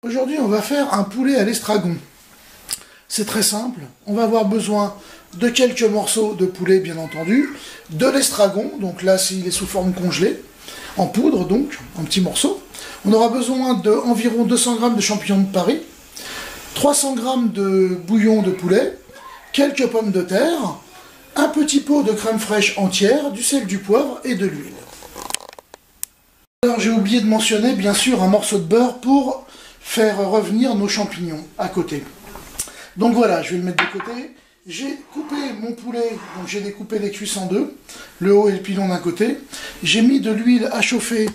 Aujourd'hui, on va faire un poulet à l'estragon. C'est très simple. On va avoir besoin de quelques morceaux de poulet, bien entendu, de l'estragon, donc là, il est sous forme congelée, en poudre, donc, en petits morceaux. On aura besoin d'environ 200 g de champignons de Paris, 300 g de bouillon de poulet, quelques pommes de terre, un petit pot de crème fraîche entière, du sel, du poivre et de l'huile. Alors j'ai oublié de mentionner bien sûr un morceau de beurre pour faire revenir nos champignons à côté. Donc voilà, je vais le mettre de côté. J'ai coupé mon poulet, donc j'ai découpé les cuisses en deux, le haut et le pilon d'un côté. J'ai mis de l'huile à chauffer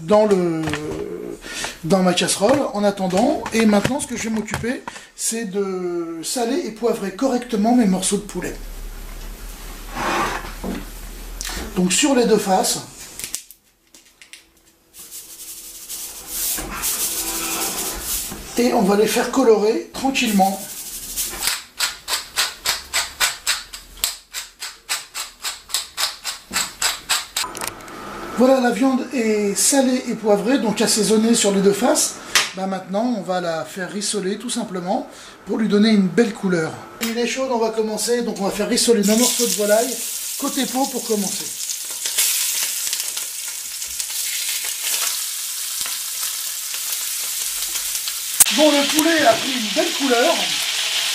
dans ma casserole en attendant. Et maintenant, ce que je vais m'occuper, c'est de saler et poivrer correctement mes morceaux de poulet. Donc sur les deux faces. Et on va les faire colorer tranquillement. Voilà, la viande est salée et poivrée, donc assaisonnée sur les deux faces. Maintenant, on va la faire rissoler tout simplement pour lui donner une belle couleur. Il est chaud, on va commencer. Donc on va faire rissoler nos morceaux de volaille côté peau pour commencer. Bon, le poulet a pris une belle couleur.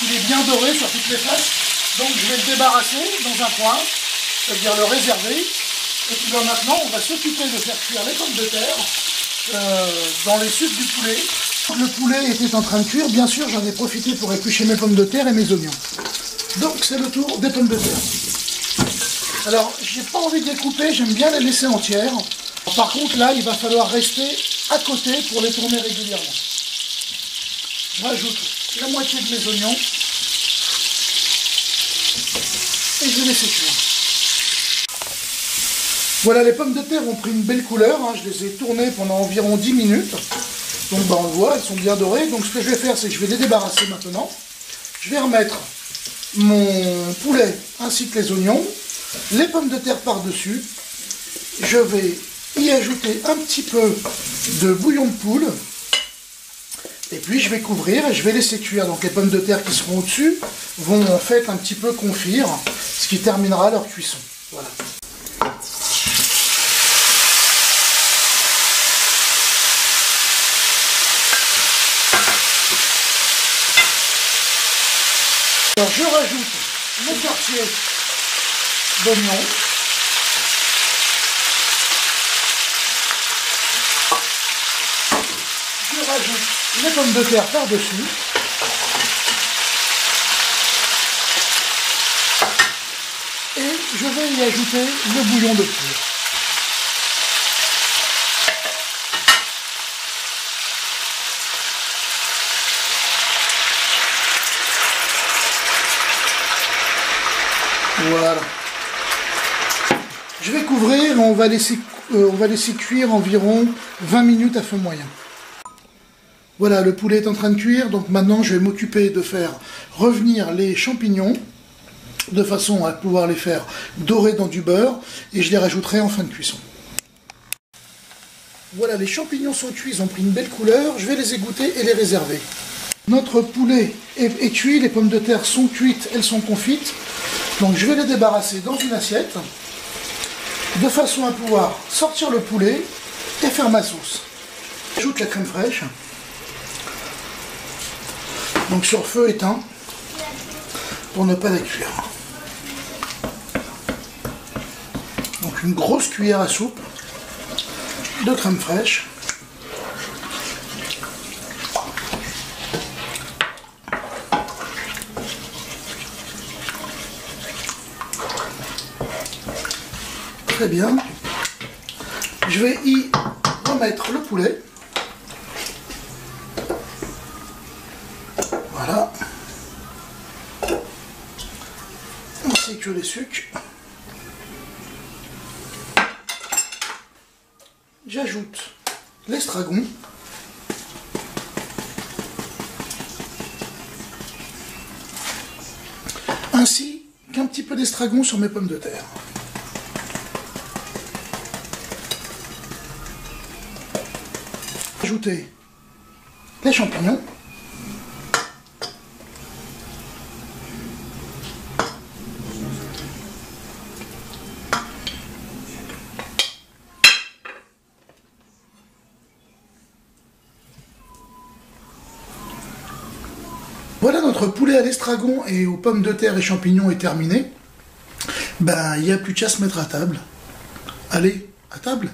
Il est bien doré sur toutes les faces. Donc je vais le débarrasser dans un coin, c'est-à-dire le réserver. Et puis maintenant, on va s'occuper de faire cuire les pommes de terre dans les sucres du poulet. Le poulet était en train de cuire. Bien sûr, j'en ai profité pour éplucher mes pommes de terre et mes oignons. Donc c'est le tour des pommes de terre. Alors, j'ai pas envie de les couper, j'aime bien les laisser entières. Par contre, là, il va falloir rester à côté pour les tourner régulièrement. Je rajoute la moitié de mes oignons et je vais laisser cuire. Voilà, les pommes de terre ont pris une belle couleur, je les ai tournées pendant environ 10 minutes. Donc on le voit, elles sont bien dorées. Donc ce que je vais faire, c'est que je vais les débarrasser maintenant. Je vais remettre mon poulet ainsi que les oignons, les pommes de terre par-dessus. Je vais y ajouter un petit peu de bouillon de poule. Et puis je vais couvrir et je vais laisser cuire. Donc les pommes de terre qui seront au-dessus vont en fait un petit peu confire, ce qui terminera leur cuisson. Voilà. Alors je rajoute mon quartier d'oignon. Je rajoute les pommes de terre par-dessus. Et je vais y ajouter le bouillon de poule. Voilà. Je vais couvrir et on va laisser cuire environ 20 minutes à feu moyen. Voilà, le poulet est en train de cuire, donc maintenant je vais m'occuper de faire revenir les champignons de façon à pouvoir les faire dorer dans du beurre et je les rajouterai en fin de cuisson. Voilà, les champignons sont cuits, ils ont pris une belle couleur, je vais les égoutter et les réserver. Notre poulet est cuit, les pommes de terre sont cuites, elles sont confites. Donc je vais les débarrasser dans une assiette, de façon à pouvoir sortir le poulet et faire ma sauce. J'ajoute la crème fraîche, donc sur feu éteint, pour ne pas la cuire. Donc une grosse cuillère à soupe de crème fraîche. Très bien. Je vais y remettre le poulet. Voilà. Ainsi que les sucres. J'ajoute l'estragon. Ainsi qu'un petit peu d'estragon sur mes pommes de terre. Ajouter les champignons. Voilà, notre poulet à l'estragon et aux pommes de terre et champignons est terminé. Ben, il n'y a plus qu'à se mettre à table. Allez, à table!